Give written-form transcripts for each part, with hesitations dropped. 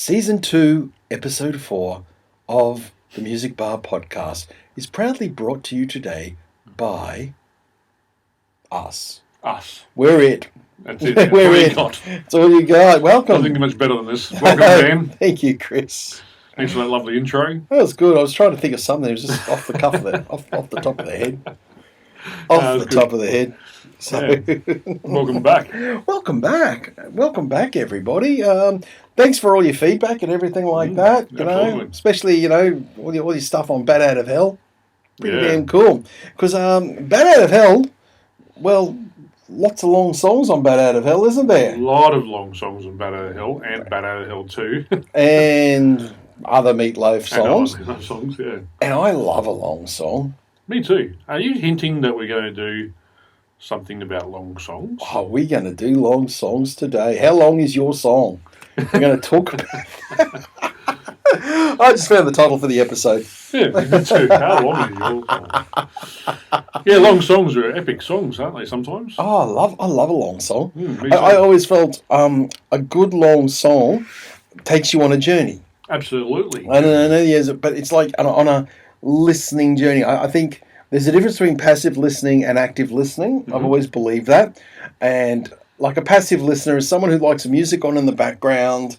Season 2, Episode 4 of the Music Bar Podcast is proudly brought to you today by us. Us. We're it. That's it. We're it. It's all you got. Welcome. I think you're much better than this. Welcome, Dan. Thank you, Chris. Thanks for that lovely intro. That was good. I was trying to think of something. It was just off the cuff of it, off the top of the head. Off the top of the head. So, yeah. Welcome back. Welcome back, everybody. Thanks for all your feedback and everything like that. You know, especially all your stuff on Bat Out of Hell. Pretty damn cool. Because Bat Out of Hell, well, lots of long songs on Bat Out of Hell, isn't there? A lot of long songs on Bat Out of Hell and Bat Out of Hell 2. And other Meatloaf songs. And other songs, yeah. And I love a long song. Me too. Are you hinting that we're going to do something about long songs? Oh, we're going to do long songs today. How long is your song? We're going to talk about... I just found the title for the episode. Yeah, me too. How long is your song? Yeah, long songs are epic songs, aren't they, sometimes? Oh, I love a long song. I always felt a good long song takes you on a journey. Absolutely. I know, yes, but it's like on a listening journey. I think there's a difference between passive listening and active listening. Mm-hmm. I've always believed that. And like a passive listener is someone who likes music on in the background,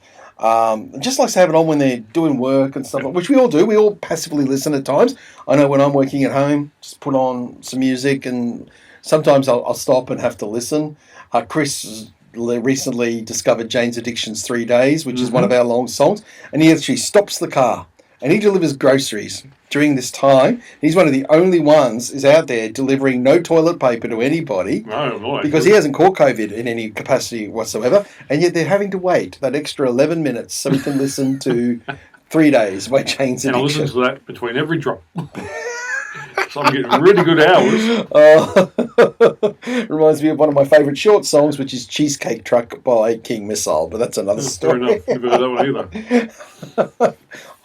just likes to have it on when they're doing work and stuff, which we all do. We all passively listen at times. I know when I'm working at home, just put on some music, and sometimes I'll stop and have to listen. Chris recently discovered Jane's Addiction's 3 Days, which is one of our long songs, and he actually stops the car and he delivers groceries during this time. He's one of the only ones is out there delivering no toilet paper to anybody because he hasn't caught COVID in any capacity whatsoever, and yet they're having to wait that extra 11 minutes so we can listen to 3 Days by Jane's Addiction. And I listen to that between every drop. So I'm getting really good hours. Reminds me of one of my favourite short songs, which is Cheesecake Truck by King Missile, but that's another story. Fair enough. Never heard that one either.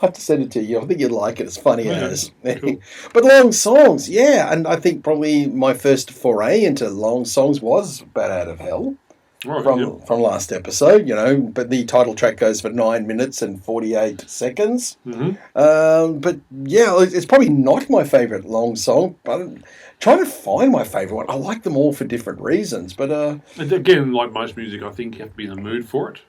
I have to send it to you. I think you'd like it. It's funny as. Cool. But long songs, yeah. And I think probably my first foray into long songs was Bat Out of Hell. Right, from last episode, but the title track goes for 9 minutes and 48 seconds. Mm-hmm. But yeah, it's probably not my favourite long song, but I'm trying to find my favourite one. I like them all for different reasons, but... Again, like most music, I think you have to be in the mood for it.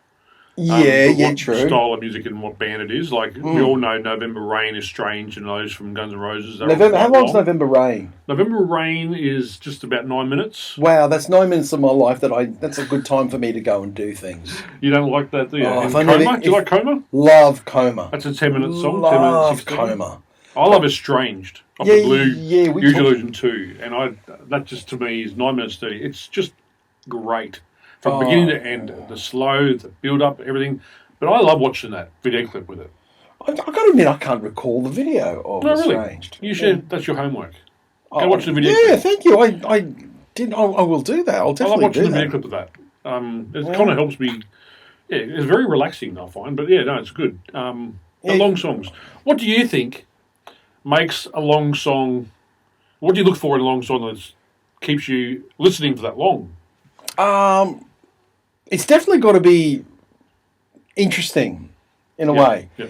True. Style of music and what band it is. Like, we all know November Rain is Strange and those from Guns N' Roses. How long's November Rain? November Rain is just about 9 minutes. Wow, that's 9 minutes of my life that's a good time for me to go and do things. You don't like that, do you? Coma? Do you like Coma? Love Coma. That's a 10-minute song. Love Coma. I love Estranged off the Blue Use Illusion 2. And that just to me is 9 minutes 30. It's just great. From beginning to end, the slow, the build-up, everything. But I love watching that video clip with it. I've got to admit, I can't recall the video of Estranged. You should. Yeah. That's your homework. Go watch the video clip. Yeah, thank you. I will do that. I'll definitely do that. I love watching the video clip of that. It kind of helps me. Yeah, it's very relaxing, I find. But yeah, no, it's good. The long songs. What do you think makes a long song... What do you look for in a long song that keeps you listening for that long? It's definitely got to be interesting in a way. Yeah.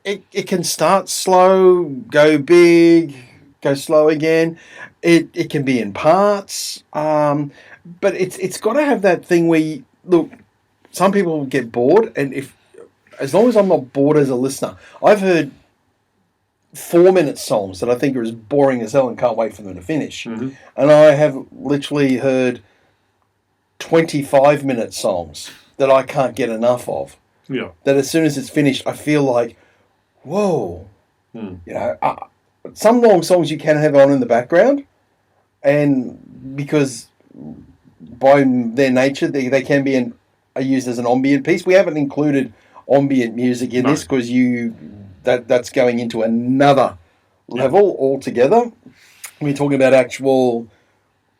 It can start slow, go big, go slow again. It can be in parts, but it's got to have that thing where look. Some people get bored, and as long as I'm not bored as a listener, I've heard 4-minute songs that I think are as boring as hell and can't wait for them to finish, and I have literally heard 25-minute songs that I can't get enough of. Yeah. That as soon as it's finished, I feel like, whoa. Some long songs you can have on in the background, and because by their nature they can be are used as an ambient piece. We haven't included ambient music in this because that's going into another level altogether. We're talking about actual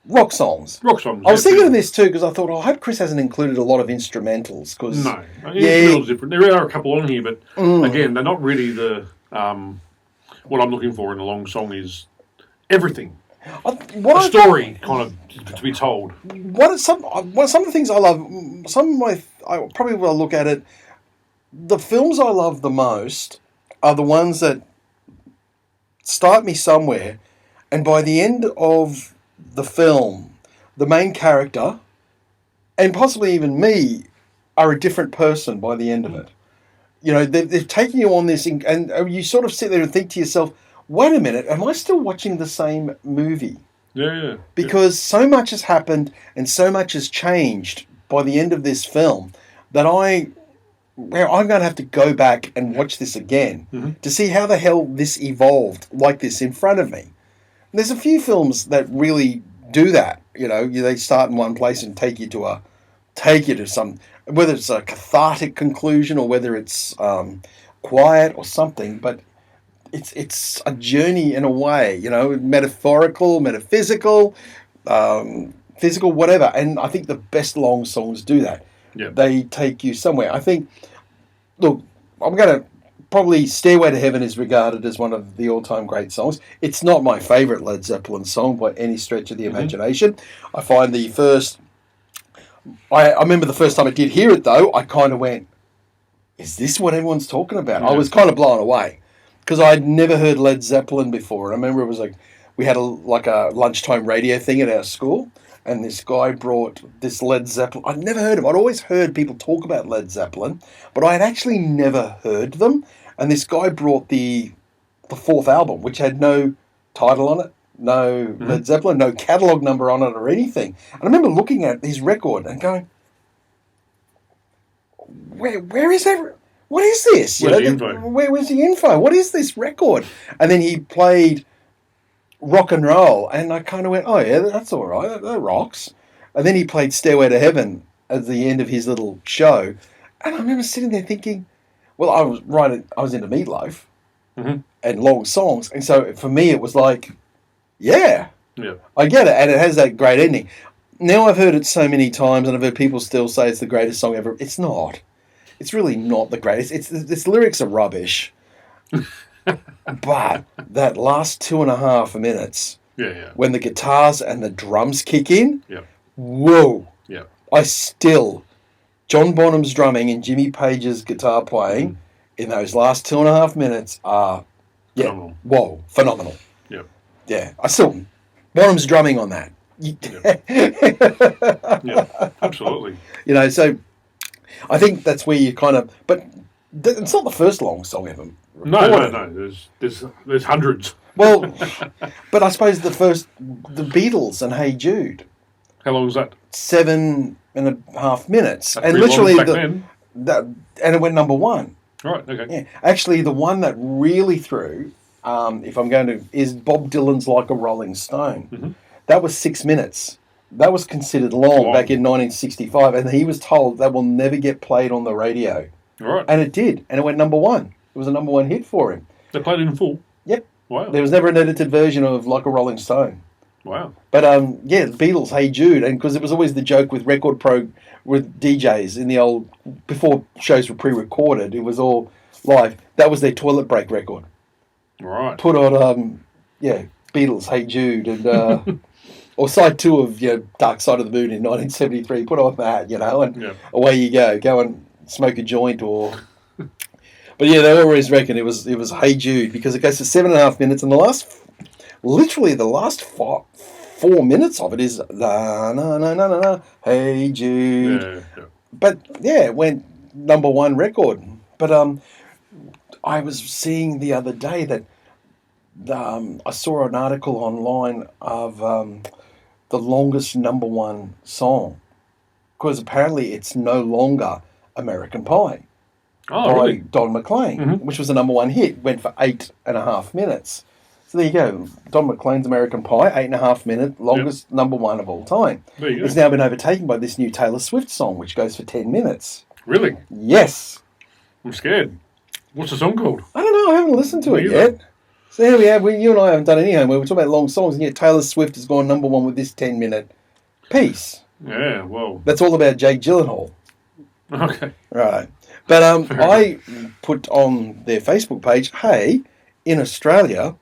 rock songs. Rock songs. I was thinking of this too because I thought, I hope Chris hasn't included a lot of instrumentals. Cause, no, instrumentals different. There are a couple on here, but again, they're not really the what I'm looking for in a long song is everything. A story kind of to be told. Some of the things I love. I probably will look at it. the films I love the most are the ones that start me somewhere, and by the end of the film, the main character, and possibly even me, are a different person by the end of it. You know, they've taken you on this, and you sort of sit there and think to yourself, wait a minute, am I still watching the same movie? Yeah. Because so much has happened and so much has changed by the end of this film that I'm going to have to go back and watch this again to see how the hell this evolved like this in front of me. And there's a few films that really do that. You know, they start in one place and take you to some, whether it's a cathartic conclusion or whether it's quiet or something, but it's a journey in a way, you know, metaphorical, metaphysical, physical, whatever. And I think the best long songs do that. Yep. They take you somewhere. I think, look, I'm going to probably Stairway to Heaven is regarded as one of the all-time great songs. It's not my favourite Led Zeppelin song by any stretch of the imagination. I find the first... I remember the first time I did hear it, though, I kind of went, is this what everyone's talking about? I was kind of blown away because I'd never heard Led Zeppelin before. I remember it was like we had a lunchtime radio thing at our school, and this guy brought this Led Zeppelin. I'd never heard of it. I'd always heard people talk about Led Zeppelin, but I had actually never heard them. And this guy brought the fourth album, which had no title on it, no Led Zeppelin, no catalogue number on it or anything. And I remember looking at his record and going, where is that? What is this? Where's the info? Where's the info? What is this record? And then he played rock and roll, and I kind of went, oh yeah, that's all right, that rocks. And then he played Stairway to Heaven at the end of his little show, and I remember sitting there thinking, well, I was into Meatloaf and long songs, and so for me it was like, yeah, I get it, and it has that great ending. Now I've heard it so many times, and I've heard people still say it's the greatest song ever. It's not. It's really not the greatest. Its lyrics are rubbish. But that last 2.5 minutes, when the guitars and the drums kick in, whoa! John Bonham's drumming and Jimmy Page's guitar playing in those last 2.5 minutes are, phenomenal. Whoa, phenomenal. I still Bonham's drumming on that. Absolutely. You know, so I think that's where you kind of, but it's not the first long song ever. No. There's hundreds. Well, but I suppose the Beatles and Hey Jude. How long was that? 7.5 minutes, That's and pretty literally long back then. And it went number one. Right. Okay. Yeah, actually, the one that really threw, if I'm going to, is Bob Dylan's "Like a Rolling Stone." That was 6 minutes. That was considered long back in 1965, and he was told that will never get played on the radio. Right. And it did, and it went number one. It was a number one hit for him. They played it in full? Yep. Wow. There was never an edited version of Like a Rolling Stone. Wow. But, the Beatles, Hey Jude, and because it was always the joke with with DJs in the old, before shows were pre-recorded, it was all live. That was their toilet break record. Right. Put on, Beatles, Hey Jude, and... or side 2 of Dark Side of the Moon in 1973. Put on that, and away you go. Go and smoke a joint, or. But they always reckon it was Hey Jude because it goes for 7.5 minutes, and the last 4 minutes of it is na na na na na Hey Jude. Yeah. But it went number one record. But I was seeing the other day that I saw an article online of the longest number one song, because apparently it's no longer American Pie by Don McLean, which was a number one hit, went for 8.5 minutes. So there you go, Don McLean's American Pie, 8.5 minute, longest number one of all time. There you go. It's now been overtaken by this new Taylor Swift song, which goes for 10 minutes. Really? Yes. I'm scared. What's the song called? I don't know, I haven't listened to it yet. So here we have, you and I haven't done any homework. We're talking about long songs, and yet Taylor Swift has gone number one with this 10-minute piece. Yeah, well. That's all about Jake Gyllenhaal. Okay. Right. But I put on their Facebook page, hey, in Australia,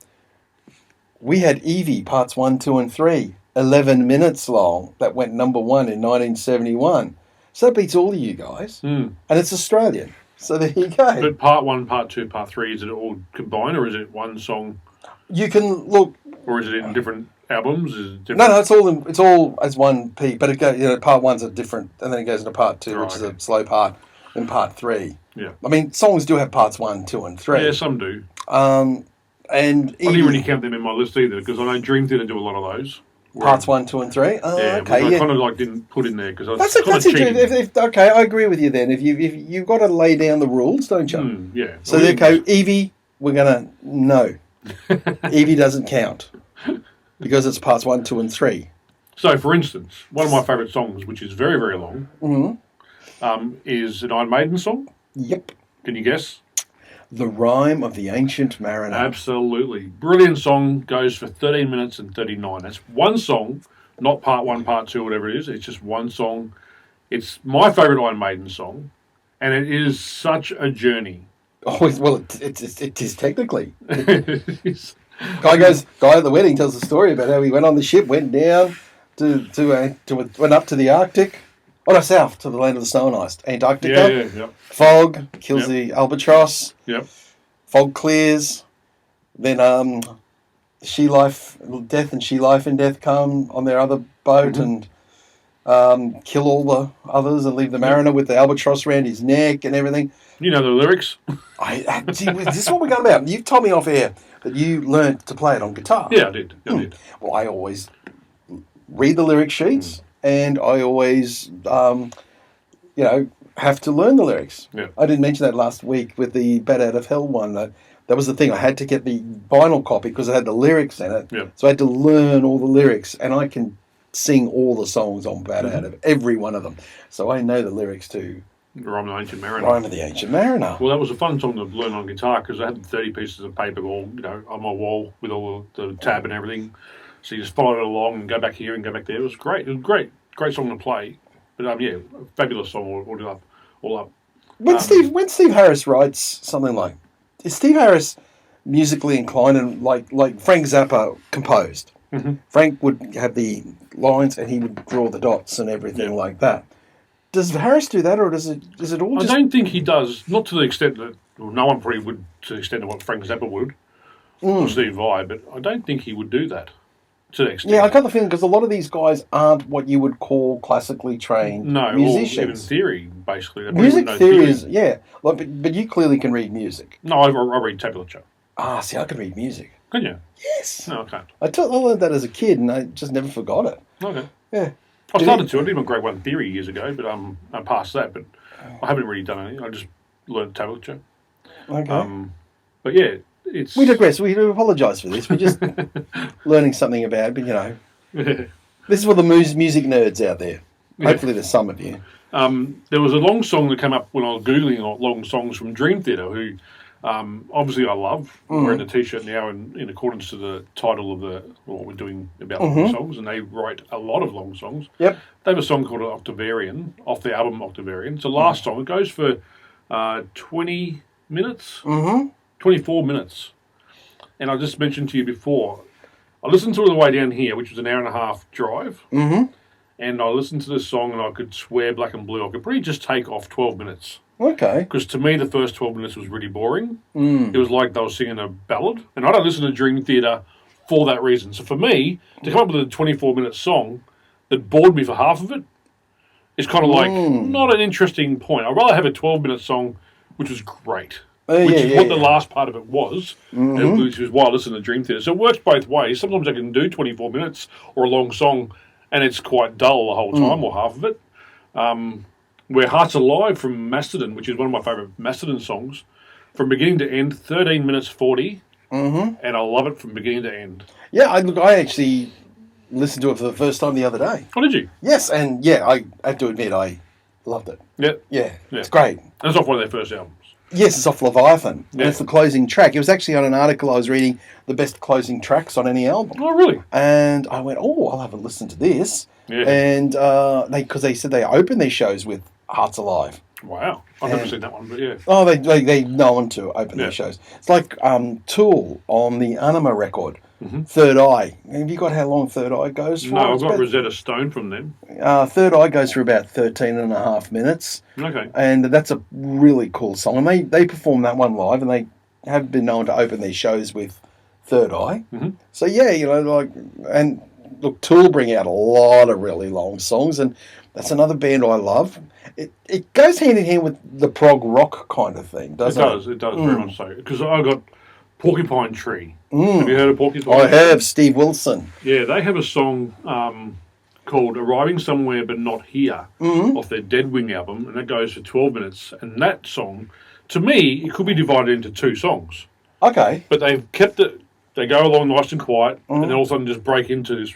we had Evie parts 1, 2, and 3, 11 minutes long, that went number one in 1971. So that beats all of you guys. And it's Australian. So there you go. But part 1, part 2, part 3, is it all combined, or is it one song? You can look, or is it in different albums? Is it different? no, it's all as one piece. But it goes, part 1's a different, and then it goes into part 2, which is a slow part, and part 3. Yeah. I mean, songs do have parts 1, 2, and 3. Yeah, some do. And I didn't really count them in my list either, because I know Dream Theater do a lot of those. Parts 1, 2, and 3. I kind of didn't put in there because I was that's interesting. Okay, I agree with you then. If you've got to lay down the rules, don't you? Yeah. So okay, Evie, we're gonna no. Evie doesn't count because it's parts 1, 2, and 3. So, for instance, one of my favourite songs, which is very, very long, is an Iron Maiden song. Yep. Can you guess? The Rime of the Ancient Mariner. Absolutely. Brilliant song, goes for 13 minutes and 39. That's one song, not part 1, part 2, whatever it is. It's just one song. It's my favourite Iron Maiden song, and it is such a journey. Oh, well, it is technically. Guy at the wedding tells a story about how he went on the ship, went down went up to the Arctic. Oh, no, south to the land of the snow and ice, Antarctica. Yeah. Fog kills the albatross. Yep. Fog clears. Then Death and Death come on their other boat and kill all the others and leave the mariner with the albatross around his neck and everything. You know the lyrics. This is what we're going about. You've told me off air that you learnt to play it on guitar. Yeah, I did. Well, I always read the lyric sheets and I always, have to learn the lyrics. Yeah. I didn't mention that last week with the Bat Out of Hell one. That was the thing. I had to get the vinyl copy because it had the lyrics in it. Yeah. So I had to learn all the lyrics, and I can sing all the songs on Bat Out of every one of them. So I know the lyrics to Rime of the Ancient Mariner. Rime of the Ancient Mariner. Well, that was a fun song to learn on guitar because I had 30 pieces of paper all, on my wall with all the tab and everything. So you just follow it along and go back here and go back there. It was great. It was great. Great song to play. But a fabulous song all up. When Steve Harris writes something like, is Steve Harris musically inclined and like Frank Zappa composed? Mm-hmm. Frank would have the lines and he would draw the dots and everything like that. Does Harris do that, or is it all just... I don't think he does, not to the extent that... Well, no one probably would to the extent of what Frank Zappa would, or Steve Vai, but I don't think he would do that to the extent. Yeah, I got the feeling, because a lot of these guys aren't what you would call classically trained musicians. Or even theory, basically. Music theory is, but you clearly can read music. No, I read tablature. Ah, see, I can read music. Can you? Yes. No, I can't. I learned that as a kid, and I just never forgot it. Okay. Yeah. I started to. I did my grade 1 theory years ago, but I'm past that. But I haven't really done anything. I just learned tablature. Okay. But yeah, it's... We digress. We apologise for this. We're just learning something about it, but this is for the music nerds out there. Hopefully there's some of you. There was a long song that came up when I was Googling long songs from Dream Theater, who obviously I love. I'm wearing the T-shirt now in accordance to the title of what we're doing about long songs, and they write a lot of long songs. Yep. They have a song called Octavarian, off the album Octavarian. It's the last song. It goes for 20 minutes, 24 minutes. And I just mentioned to you before, I listened to it on the way down here, which was an hour and a half drive, and I listened to this song and I could swear black and blue. I could probably just take off 12 minutes. Okay. Because to me, the first 12 minutes was really boring. It was like they were singing a ballad. And I don't listen to Dream Theater for that reason. So for me, to come up with a 24-minute song that bored me for half of it is kind of like not an interesting point. I'd rather have a 12-minute song, which was great. Which is what the last part of it was, which is why I listen to Dream Theater. So it works both ways. Sometimes I can do 24 minutes or a long song, and it's quite dull the whole time, or half of it. Where Hearts Alive from Mastodon, which is one of my favourite Mastodon songs, from beginning to end, 13 minutes 40, and I love it from beginning to end. Yeah, I actually listened to it for the first time the other day. Oh, did you? Yes, and I have to admit, I loved it. Yeah, it's great. And it's off one of their first albums. Yes, it's off Leviathan, and it's the closing track. It was actually on an article I was reading, the best closing tracks on any album. Oh, really? And I went, I'll have a listen to this. Yeah. And because they said they open their shows with Hearts Alive. Wow. I've never seen that one, but yeah. Oh, they known to open their shows. It's like Tool on the Anima record. Third Eye. Have you got how long Third Eye goes for? No, I've got Rosetta Stone from them. Third Eye goes for about 13 and a half minutes. Okay. And that's a really cool song. And they perform that one live, and they have been known to open these shows with Third Eye. So, yeah, and look, Tool bring out a lot of really long songs, and that's another band I love. It goes hand in hand with the prog rock kind of thing, doesn't it? It does, very much so. Because I got Porcupine Tree. Have you heard of Porcupine I have, Steve Wilson. Yeah, they have a song called Arriving Somewhere But Not Here off their Dead Wing album, and that goes for 12 minutes. And that song, to me, it could be divided into two songs. Okay. But they've kept it, they go along nice and quiet, and then all of a sudden just break into this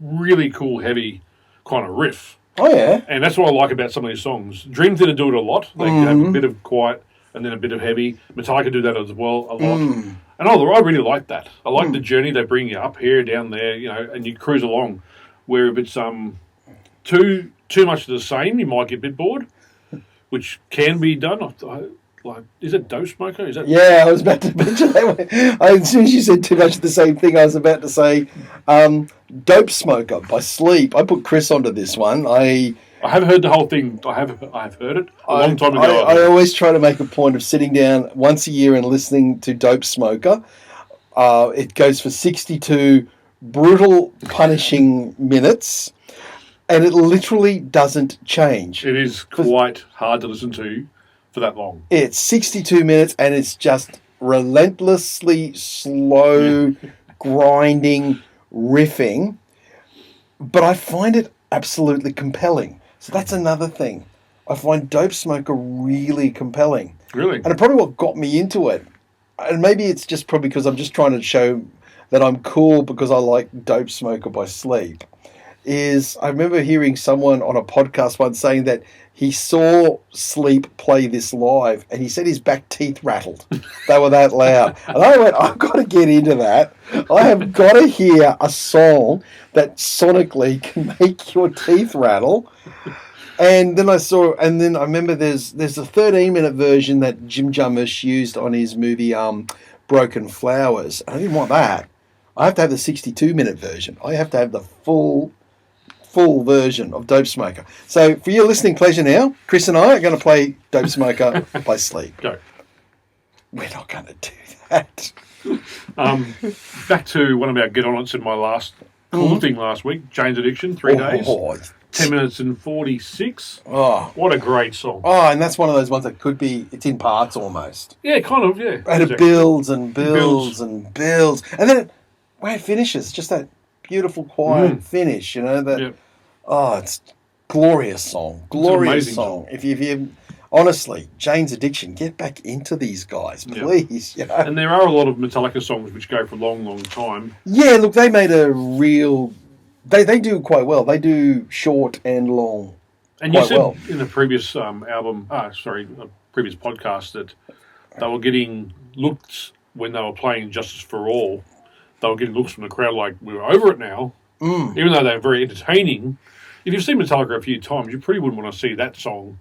really cool, heavy kind of riff. Oh, yeah. And that's what I like about some of these songs. Dream Theater do it a lot. They have a bit of quiet and then a bit of heavy. Metallica do that as well a lot. And I really like that. I like the journey they bring you up here, down there, and you cruise along. Where if it's too much of the same, you might get a bit bored, which can be done. Is it Dope Smoker? Is that? Yeah, I was about to mention that. As soon as you said too much of the same thing, I was about to say Dope Smoker by Sleep. I put Chris onto this one. I have heard the whole thing. I have heard it a long time ago. I always try to make a point of sitting down once a year and listening to Dope Smoker. It goes for 62 brutal, punishing minutes, and it literally doesn't change. It is quite hard to listen to for that long. It's 62 minutes, and it's just relentlessly slow, grinding, riffing, but I find it absolutely compelling. So that's another thing. I find Dope Smoker really compelling. Really? And probably what got me into it, and maybe it's just probably because I'm just trying to show that I'm cool because I like Dope Smoker by Sleep, is I remember hearing someone on a podcast once saying that he saw Sleep play this live, and he said his back teeth rattled. They were that loud. And I went, I've got to get into that. I have got to hear a song that sonically can make your teeth rattle. And then I remember there's a 13-minute version that Jim Jarmusch used on his movie Broken Flowers. I didn't want that. I have to have the 62-minute version. I have to have the full version of Dope Smoker. So for your listening pleasure now, Chris and I are going to play Dope Smoker by Sleep. Go. We're not going to do that. Back to one of our get-on-its in my last cool thing last week, Jane's Addiction, 3 days. 10 minutes and 46. Oh. What a great song. Oh, and that's one of those ones that could be, it's in parts almost. Yeah, kind of, yeah. And it builds and builds and builds. And then it finishes, just that beautiful, quiet finish, Oh, it's glorious song. Glorious song. If you honestly, Jane's Addiction, get back into these guys, please. Yep. And there are a lot of Metallica songs which go for a long, long time. Yeah, look, they made a real... They do quite well. They do short and long. And you said in the previous previous podcast that they were getting looks when they were playing Justice for All. They were getting looks from the crowd like, we were over it now. Even though they're very entertaining. If you've seen Metallica a few times, you pretty wouldn't want to see that song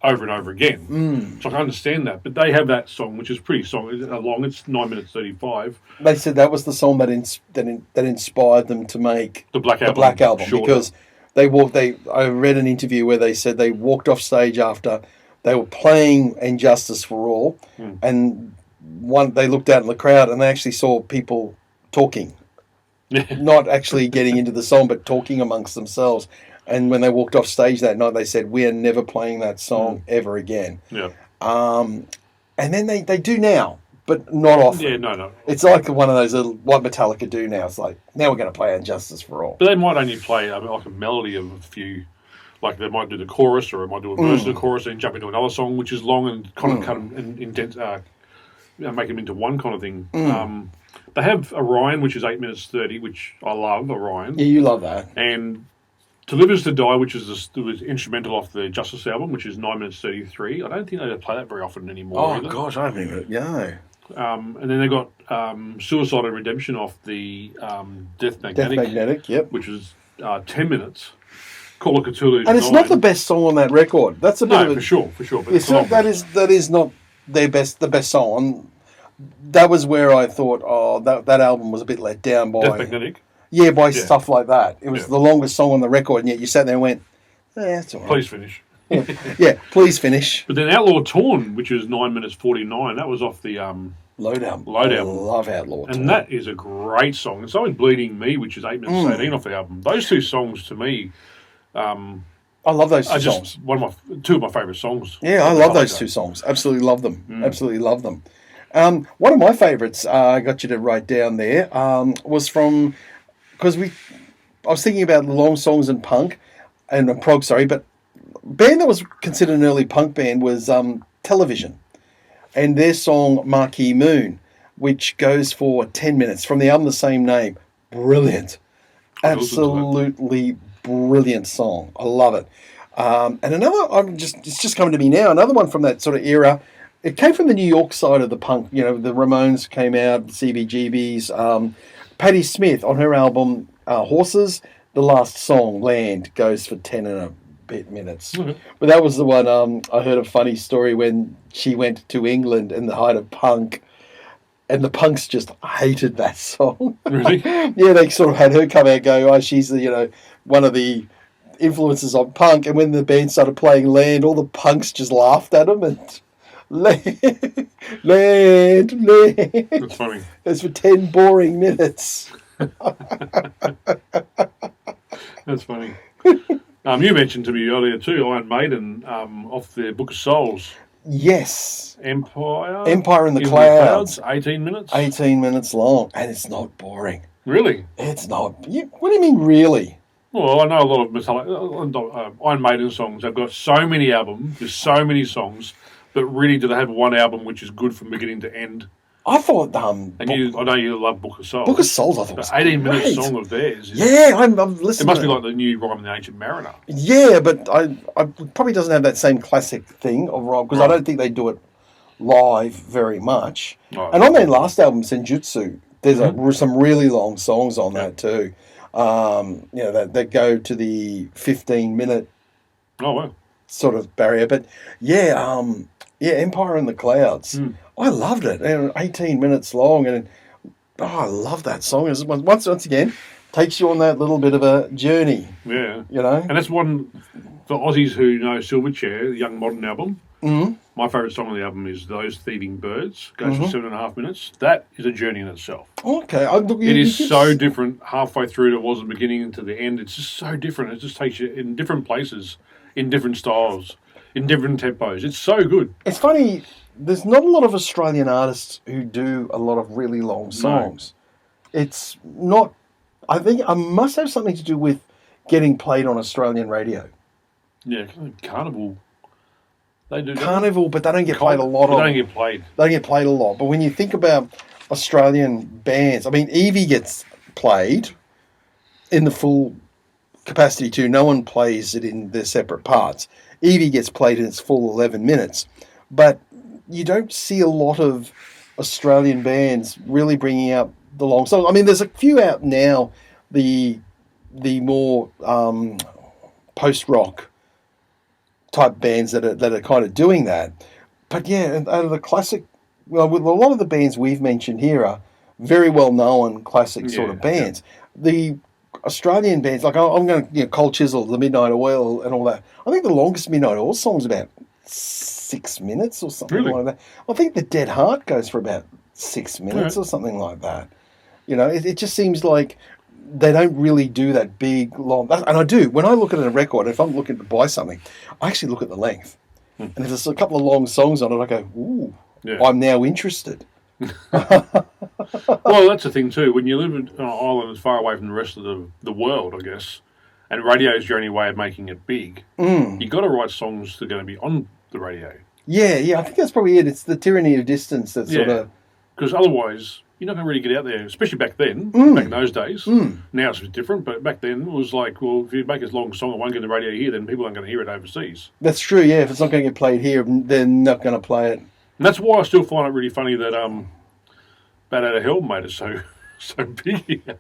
over and over again. So I can understand that. But they have that song, which is pretty long. It's 9 minutes 35. They said that was the song that inspired them to make the Black Album because I read an interview where they said they walked off stage after they were playing And Justice for All, and they looked out in the crowd and they actually saw people talking. Not actually getting into the song, but talking amongst themselves. And when they walked off stage that night, they said, "We are never playing that song ever again." Yeah. And then they do now, but not often. Yeah, no. It's like one of those what Metallica do now. It's like, now we're going to play Injustice for All. But they might only play like a melody of a few. Like they might do the chorus, or it might do a verse of the chorus, and jump into another song which is long and kind of cut and indent, make them into one kind of thing. They have Orion, which is 8 minutes 30, which I love, Orion. Yeah, you love that. And To Live Is To Die, which is the instrumental off the Justice album, which is 9 minutes 33. I don't think they play that very often anymore either. Gosh, I haven't even... No. And then they got Suicide and Redemption off the Death Magnetic, yep. which was 10 minutes. Call of Cthulhu. And it's not the best song on that record. That's a bit of a... for sure. But that is not the best song. that was where I thought, oh, that album was a bit let down by Death Magnetic. by stuff like that. It was the longest song on the record, and yet you sat there and went, that's all right. Please finish. Please finish. But then Outlaw Torn, which is 9 minutes 49, that was off the Load album. I love Outlaw Torn. And that is a great song. It's always Bleeding Me, which is 8 minutes 18 off the album. Those two songs to me, I love those two songs. Two of my favourite songs. Yeah, I love those two songs. Absolutely love them. Absolutely love them. One of my favourites, I got you to write down there, was from, because I was thinking about long songs and punk, and prog, but band that was considered an early punk band was Television, and their song Marquee Moon, which goes for 10 minutes from the album the same name. Brilliant. Absolutely brilliant song. I love it. And another, it's just coming to me now, another one from that sort of era. It came from the New York side of the punk. You know, the Ramones came out, CBGBs. Patti Smith, on her album Horses, the last song, Land, goes for 10 and a bit minutes. Mm-hmm. But that was the one, I heard a funny story when she went to England in the height of punk, and the punks just hated that song. Really? Yeah, they sort of had her come out and go, oh, she's one of the influences on punk. And when the band started playing Land, all the punks just laughed at them and land. That's funny. It's for 10 boring minutes. That's funny. You mentioned to me earlier too, Iron Maiden, off their Book of Souls. Yes. Empire in the Clouds. 18 minutes. 18 minutes long, and it's not boring. Really? It's not. What do you mean, really? Well, I know a lot of Metallica, Iron Maiden songs. They've got so many albums. There's so many songs. But really, do they have one album which is good from beginning to end? I thought... I know you love Book of Souls. Book of Souls, I thought was 18-minute song of theirs. I'm listening. It must be like the new Rhyme of the Ancient Mariner. Yeah, but I probably doesn't have that same classic thing of Rhyme, because I don't think they do it live very much. Oh, and on their last album, Senjutsu, there's some really long songs on that too. That go to the 15-minute sort of barrier. But Empire in the Clouds. I loved it. 18 minutes long, and I love that song. Once again, takes you on that little bit of a journey. Yeah. And that's one for Aussies who know Silverchair, the Young Modern album. Mm-hmm. My favourite song on the album is Those Thieving Birds. Goes for 7.5 minutes. That is a journey in itself. Okay. It is so different halfway through to it was the beginning and to the end. It's just so different. It just takes you in different places, in different styles, in different tempos. It's so good. It's funny, there's not a lot of Australian artists who do a lot of really long songs. No. It's not... I think it must have something to do with getting played on Australian radio. Yeah, Carnival... They do Carnival, but they don't get played a lot. They don't get played. They don't get played a lot. But when you think about Australian bands, I mean, Evie gets played in the full capacity too. No one plays it in their separate parts. Evie gets played in its full 11 minutes. But you don't see a lot of Australian bands really bringing out the long songs. I mean, there's a few out now, the more post-rock type bands that are kind of doing that. But yeah, out of the classic, well, with a lot of the bands we've mentioned here are very well known classic sort of bands. Yeah. The Australian bands, like I'm going to, Cold Chisel, The Midnight Oil, and all that. I think the longest Midnight Oil song is about 6 minutes or something like that. I think The Dead Heart goes for about 6 minutes or something like that. It just seems like they don't really do that big, long... And I do. When I look at a record, if I'm looking to buy something, I actually look at the length. And if there's a couple of long songs on it, I go, ooh, I'm now interested. Well, that's the thing too. When you live on an island as far away from the rest of the world, I guess, and radio is your only way of making it big, you've got to write songs that are going to be on the radio. Yeah, I think that's probably it. It's the tyranny of distance that sort of... Because otherwise... You're not going to really get out there, especially back then, back in those days. Now it's different, but back then it was like, well, if you make a long song that won't get the radio here, then people aren't going to hear it overseas. That's true, yeah. If it's not going to get played here, they're not going to play it. And that's why I still find it really funny that Bat Out of Hell made it so big here.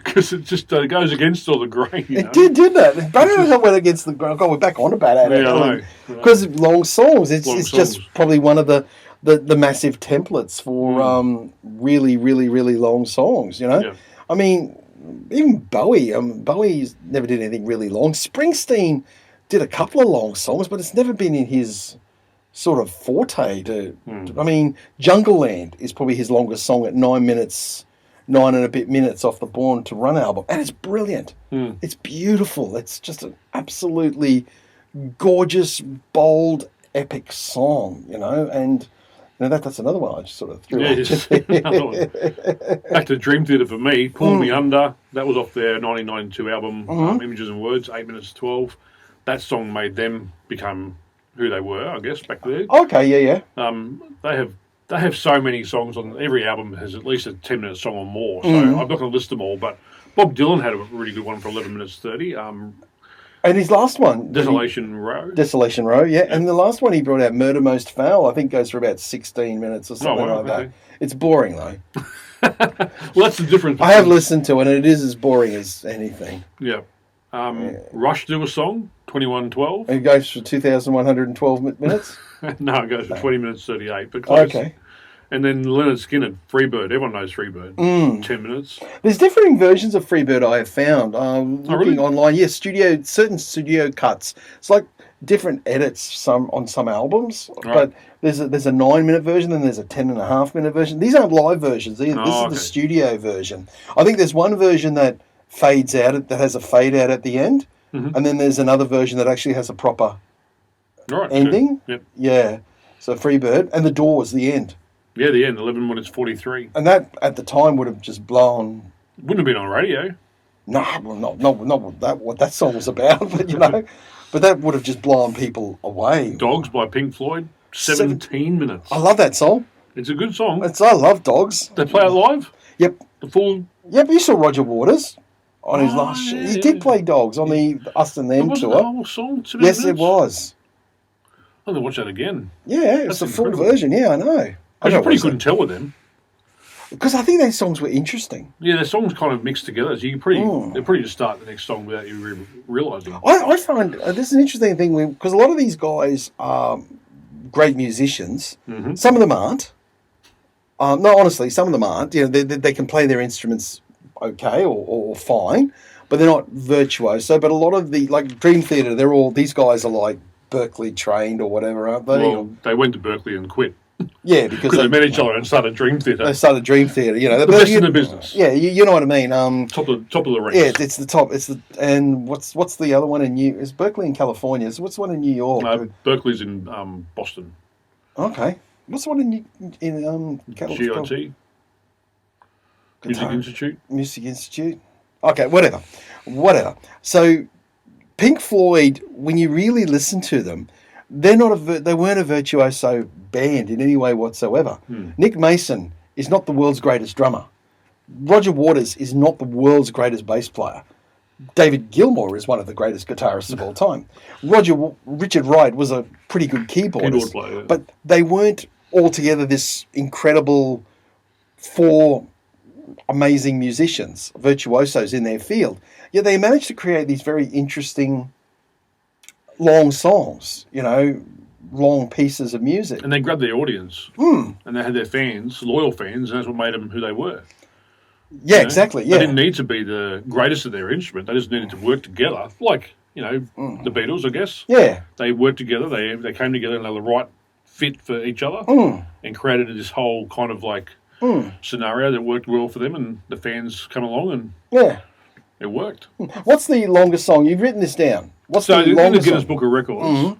Because it just goes against all the grain. It did that. Bat Out of Hell went against the grain. God, we're back on to Bat Out of Hell. Because long songs. It's just probably one of the the massive templates for really, really, really long songs. You know, Yeah. I mean, even Bowie. Bowie's never did anything really long. Springsteen did a couple of long songs, but it's never been in his sort of forte. I mean, Jungle Land is probably his longest song at 9 minutes. 9 and a bit minutes off the Born to Run album, and it's brilliant. It's beautiful. It's just an absolutely gorgeous, bold, epic song, you know. And you know, that's another one I just sort of threw out. Yes. Another one. Back to Dream Theater for me. Pull Me Under. That was off their 1992 album, Images and Words, 8 minutes 12. That song made them become who they were, I guess, back there. Okay, yeah. They have so many songs on every album has at least a 10-minute song or more. So I'm not going to list them all, but Bob Dylan had a really good one for 11 minutes 30. And his last one, Desolation Row. Desolation Row, yeah. And the last one he brought out, Murder Most Foul, I think goes for about 16 minutes or something like that. It's boring though. Well, that's the difference. I have listened to it, and it is as boring as anything. Yeah. Rush do a song, 21:12. It goes for 2,112 minutes. No, it goes for 20 minutes 38. But close. Okay. And then Leonard Skinner, Freebird. Everyone knows Freebird. 10 minutes. There's differing versions of Freebird I have found. Looking really? online, yes, certain studio cuts. It's like different edits on some albums, but there's a 9-minute version and there's a 10.5-minute version. These aren't live versions either. This is the studio version. I think there's one version that fades out, that has a fade out at the end, and then there's another version that actually has a proper ending. Yep. Yeah. So Freebird and the Doors, the end. Yeah, the end, 11 minutes 43. And that at the time would have just blown. Wouldn't have been on radio. No, well, not what that song was about, but you know, but that would have just blown people away. Dogs by Pink Floyd, 17 minutes. I love that song. It's a good song. I love Dogs. They play it live? Yep. The full. Yep, you saw Roger Waters on his last show. He did play Dogs on the Us and Them tour. The whole song, 17 yes, minutes? it was. I'm going to watch that again. Yeah, it's a full version. Yeah, I know. I probably couldn't tell with them. Because I think those songs were interesting. Yeah, their songs kind of mixed together. So they're pretty to start the next song without you realising. I find this is an interesting thing because a lot of these guys are great musicians. Some of them aren't. No, honestly, some of them aren't. You know, they can play their instruments okay or fine, but they're not virtuoso. But a lot of like Dream Theater, these guys are like Berkeley trained or whatever, aren't they? Well, they went to Berkeley and quit. Yeah, because they met each other and started Dream Theater. They started Dream Theater, you know. The best in the business. Yeah, you know what I mean. Top of the ranks. Yeah, it's the top. And what's the other one in Is Berkeley in California? So what's the one in New York? Berkeley's in Boston. Okay. What's the one in California? GIT? Music Institute. Okay, whatever. So Pink Floyd, when you really listen to them, they weren't a virtuoso band in any way whatsoever. Nick Mason is not the world's greatest drummer. Roger Waters is not the world's greatest bass player. David Gilmour is one of the greatest guitarists of all time. Richard Wright was a pretty good keyboardist, player, yeah. But they weren't altogether this incredible 4 amazing musicians, virtuosos in their field. Yet they managed to create these very interesting long songs, you know, long pieces of music. And they grabbed their audience. And they had their fans, loyal fans, and that's what made them who they were. Yeah, exactly. Yeah. They didn't need to be the greatest of their instrument. They just needed to work together, like, you know, the Beatles, I guess. Yeah. They worked together. They came together and they were the right fit for each other and created this whole kind of like scenario that worked well for them, and the fans come along and it worked. What's the longest song? You've written this down. What's the longest Guinness song? Book of Records?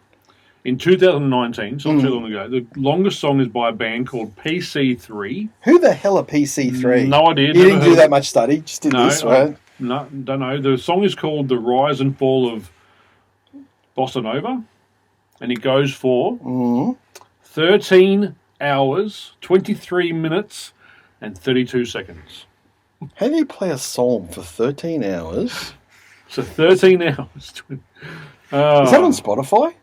In 2019, so not too long ago, the longest song is by a band called PC3. Who the hell are PC3? No idea. You didn't do that much study, just did this, right? No, don't know. The song is called The Rise and Fall of Bossa Nova, and it goes for 13 hours, 23 minutes, and 32 seconds. How do you play a song for 13 hours? So 13 hours. Is that on Spotify?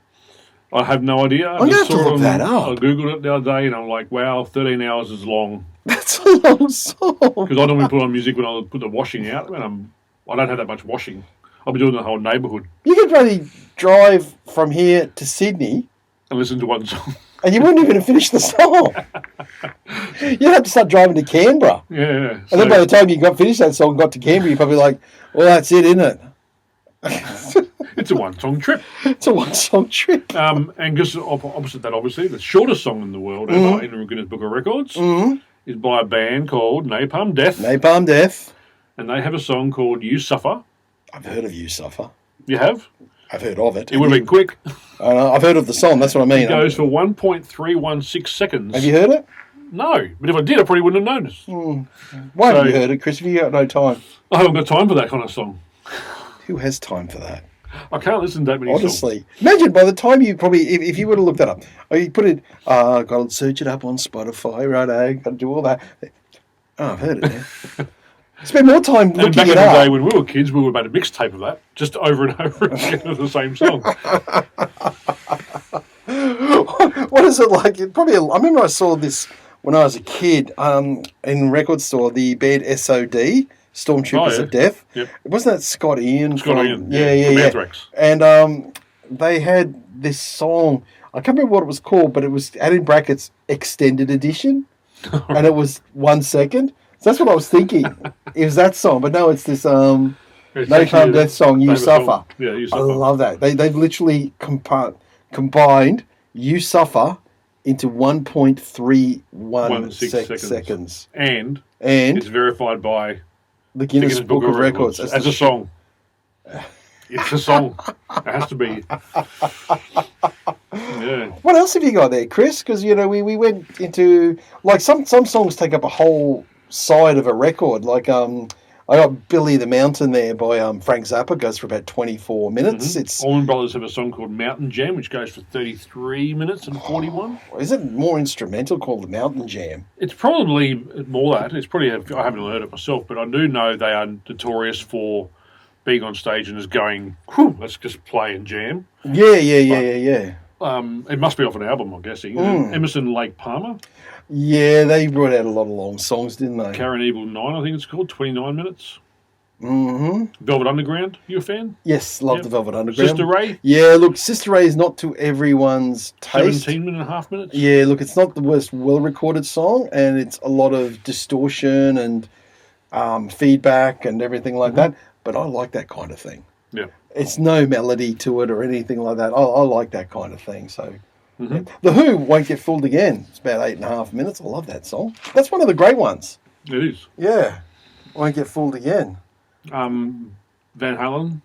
I have no idea. I'm going to have to look that up. I Googled it the other day and I'm like, wow, 13 hours is long. That's a long song. Because I normally put on music when I put the washing out. And I don't have that much washing. I'll be doing the whole neighbourhood. You could probably drive from here to Sydney and listen to one song. And you wouldn't even finish the song. You'd have to start driving to Canberra. Yeah. And then by the time you finished that song and got to Canberra, you're probably like, well, that's it, isn't it? It's a one-song trip. It's a one-song trip. And just opposite that, obviously, the shortest song in the world ever in the Guinness Book of Records is by a band called Napalm Death. Napalm Death. And they have a song called You Suffer. I've heard of You Suffer. You have? I've heard of it. It would have been quick. I've heard of the song, that's what I mean. It goes for 1.316 seconds. Have you heard it? No, but if I did, I probably wouldn't have noticed. Why haven't you heard it, Chris? Have you got no time? I haven't got time for that kind of song. Who has time for that? I can't listen to that many Honestly. songs. Imagine by the time you probably, if you were to look that up, or you put it, got to search it up on Spotify, right? Got to do all that. Oh, I've heard it, man. Spend more time looking And back it in the up. day when we were kids, we would have made a mixtape of that, just over and over again of the same song. What is it like? I remember I saw this when I was a kid in record store, the band SOD, Stormtroopers of Death. Yep. Wasn't that Scott Ian? Ian. Yeah. Anthrax. And they had this song, I can't remember what it was called, but it was, and in brackets, Extended Edition. And it was 1 second. So that's what I was thinking. It was that song, but no, it's this Napalm Death song, You Suffer. Song. Yeah, You Suffer. I love that. They've literally combined You Suffer into 1.316 seconds. And it's verified by the Guinness Book of Records. As a song. It's a song. It has to be. Yeah. What else have you got there, Chris? Because, we went into, like, some songs take up a whole side of a record. Like, I got Billy the Mountain there by Frank Zappa, goes for about 24 minutes. It's Allman Brothers have a song called Mountain Jam, which goes for 33 minutes and 41. Is it more instrumental called the Mountain Jam? It's probably more that. It's probably, I haven't heard it myself, but I do know they are notorious for being on stage and just going, whew, let's just play and jam. Yeah. It must be off an album, I'm guessing. Emerson, Lake Palmer. Yeah, they brought out a lot of long songs, didn't they? Karen Evil 9, I think it's called, 29 minutes. Mm-hmm. Velvet Underground, you a fan? Yes, love the Velvet Underground. Sister Ray? Yeah, look, Sister Ray is not to everyone's taste. 17.5 minutes? Yeah, look, it's not the worst well-recorded song, and it's a lot of distortion and feedback and everything like that, but I like that kind of thing. Yeah. It's no melody to it or anything like that. I like that kind of thing, so... Yeah. The Who, Won't Get Fooled Again. It's about 8.5 minutes. I love that song. That's one of the great ones. It is. Yeah. Won't Get Fooled Again. Van Halen.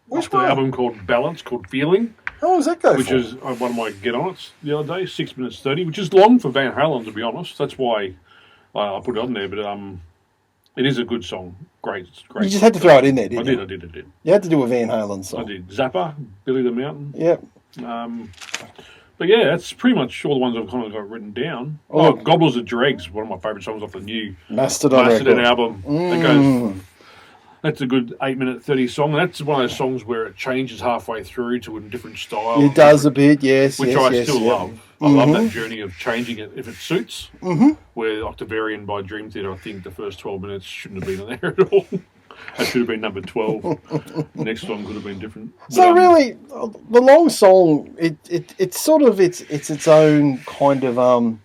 Which the one? album called Balance, called Feeling. How long does that go which for? Is one of my get-ons the other day, 6 minutes 30, which is long for Van Halen, to be honest. That's why I put it on there, but it is a good song. Great. You just had to throw it in there, didn't you? I did. You had to do a Van Halen song. I did. Zappa, Billy the Mountain. Yep. But yeah, that's pretty much all the ones I've kind of got written down. Gobblers of Dregs, one of my favourite songs off the new Mastodon album. That's a good 8-minute 30 song. That's one of those songs where it changes halfway through to a different style. It does a bit, yes. Which I still love. I love that journey of changing it if it suits. Where Octavarian by Dream Theater, I think the first 12 minutes shouldn't have been there at all. That should have been number 12. The next song could have been different. So really, the long song, it's sort of its own kind of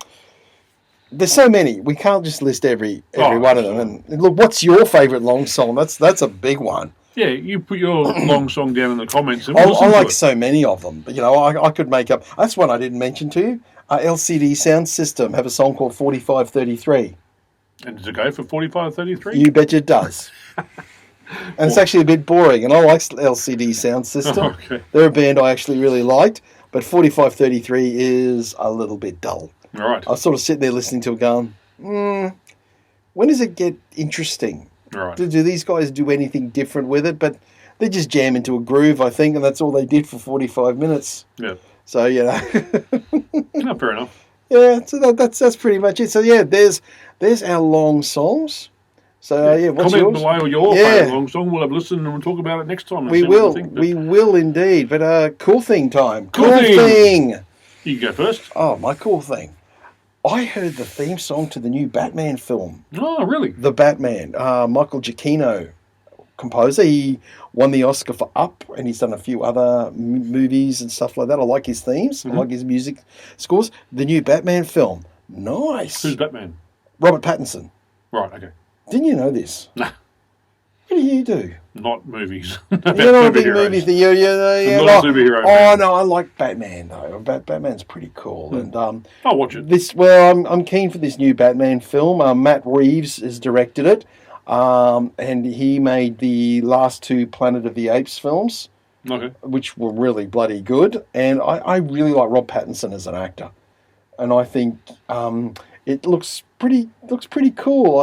there's so many. We can't just list every one of them. And look, what's your favourite long song? That's a big one. Yeah, you put your long song down in the comments. And I like so many of them. But, I could make up. That's one I didn't mention to you. LCD Sound System have a song called 4533. And does it go for 4533? You bet it does. And it's actually a bit boring. And I like LCD Sound System. Okay. They're a band I actually really liked. But 4533 is a little bit dull. All right. I was sort of sitting there listening to it going, when does it get interesting? All right. Do these guys do anything different with it? But they just jam into a groove, I think, and that's all they did for 45 minutes. Yeah. So, No, fair enough. Yeah, so that's pretty much it. So, yeah, there's our long songs. So, what's comment yours? below your favourite long song. We'll have a listen and we'll talk about it next time. We will. We will indeed. But cool thing time. Cool thing. You can go first. Oh, my cool thing. I heard the theme song to the new Batman film. Oh, really? The Batman. Michael Giacchino composer. He won the Oscar for Up, and he's done a few other movies and stuff like that. I like his themes. I like his music scores. The new Batman film. Nice. Who's Batman? Robert Pattinson. Right, okay. Didn't you know this? Nah. What do you do? Not movies. You're not a big movie thing. Not a superhero. Oh no, I like Batman though. Batman's pretty cool, and I'll watch it. I'm keen for this new Batman film. Matt Reeves has directed it, and he made the last two Planet of the Apes films, which were really bloody good. And I really like Rob Pattinson as an actor, and I think it looks pretty cool.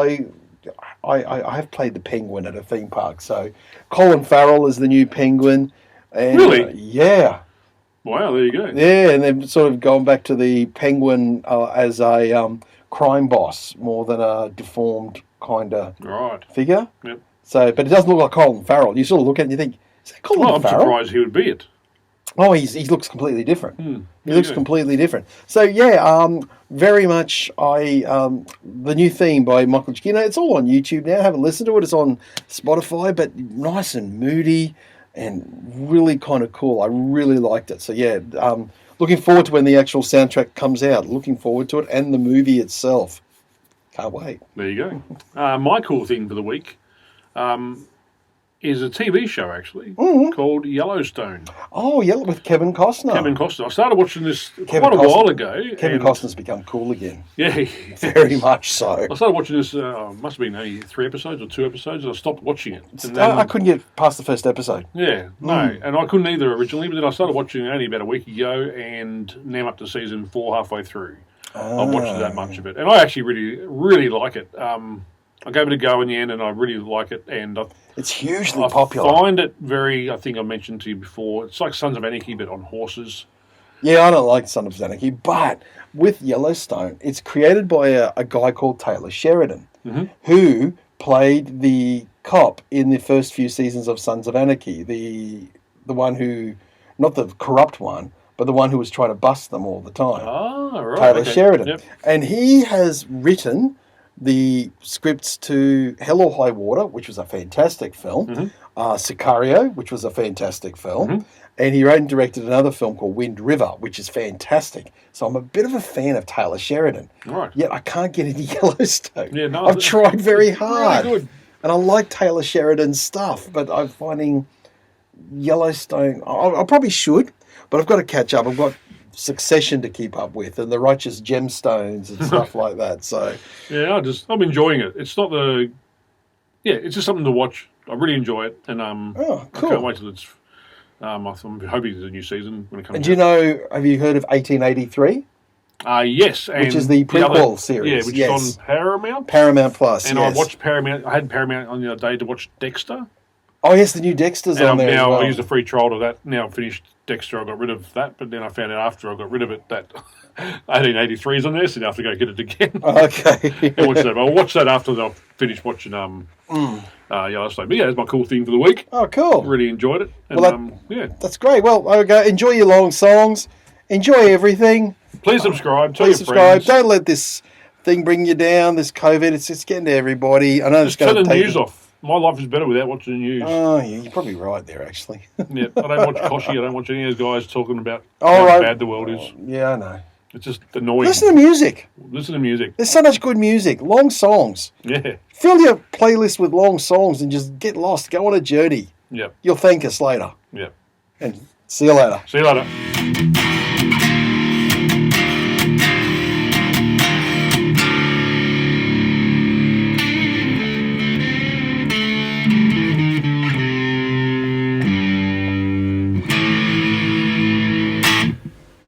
I have played the Penguin at a theme park, so Colin Farrell is the new Penguin. And, really? Yeah. Wow, there you go. Yeah, and they've sort of gone back to the Penguin as a crime boss more than a deformed kind of figure. Yep. So, but it doesn't look like Colin Farrell. You sort of look at it and you think, is that Colin Farrell? I'm surprised he would be it. Oh, he looks completely different. He looks completely different. So yeah, very much. The new theme by Michael Giacchino. It's all on YouTube now. I haven't listened to it. It's on Spotify, but nice and moody and really kind of cool. I really liked it. So yeah, looking forward to when the actual soundtrack comes out. Looking forward to it and the movie itself. Can't wait. There you go. My cool thing for the week. Is a TV show, actually, called Yellowstone. Oh, yeah, with Kevin Costner. Kevin Costner. I started watching this quite a while ago. Kevin Costner's become cool again. Yeah. Very much so. I started watching this, must have been only 3 episodes or 2 episodes, and I stopped watching it. And then, I couldn't get past the first episode. Yeah, no. And I couldn't either originally, but then I started watching it only about a week ago, and now I'm up to season 4 halfway through. I've watched that much of it. And I actually really, really like it. I gave it a go in the end, and I really like it. And it's hugely popular. I find it very, I think I mentioned to you before, it's like Sons of Anarchy, but on horses. Yeah, I don't like Sons of Anarchy, but with Yellowstone, it's created by a guy called Taylor Sheridan, who played the cop in the first few seasons of Sons of Anarchy. The one who, not the corrupt one, but the one who was trying to bust them all the time. Oh, right. Taylor Sheridan. Yep. And he has written the scripts to Hell or High Water, which was a fantastic film, Sicario, which was a fantastic film, and he wrote and directed another film called Wind River, which is fantastic. So I'm a bit of a fan of Taylor Sheridan. Right. Yet I can't get into Yellowstone. Yeah, no, I've tried very hard. Really good. And I like Taylor Sheridan's stuff, but I'm finding Yellowstone, I probably should, but I've got to catch up. I've got Succession to keep up with, and the Righteous Gemstones and stuff like that. So yeah, I'm enjoying it. It's not it's just something to watch. I really enjoy it, and cool. I can't wait till it's. I'm hoping there's a new season when it comes. And do you know? Have you heard of 1883? Yes, and which is the prequel series. Yeah, which is on Paramount. Paramount Plus. And I watched Paramount. I had Paramount on the other day to watch Dexter. Oh yes, the new Dexter's on there. Now as well. I used a free trial to that. Now I've finished Dexter. I got rid of that, but then I found out after I got rid of it that 1883 is on there, so now I have to go get it again. Okay. I'll watch that after I've finished watching Yellowstone. But yeah, that's my cool thing for the week. Oh, cool. Really enjoyed it. And, well, that's great. Well, enjoy your long songs. Enjoy everything. Please subscribe. Tell your subscribe. friends. Don't let this thing bring you down. This COVID, it's getting to everybody. I know it's going to turn the news off. My life is better without watching the news. Oh, yeah, you're probably right there, actually. Yeah, I don't watch Koshy. I don't watch any of those guys talking about how bad the world is. Yeah, I know. It's just annoying. Listen to music. There's so much good music. Long songs. Yeah. Fill your playlist with long songs and just get lost. Go on a journey. Yep. You'll thank us later. Yep. And see you later. See you later.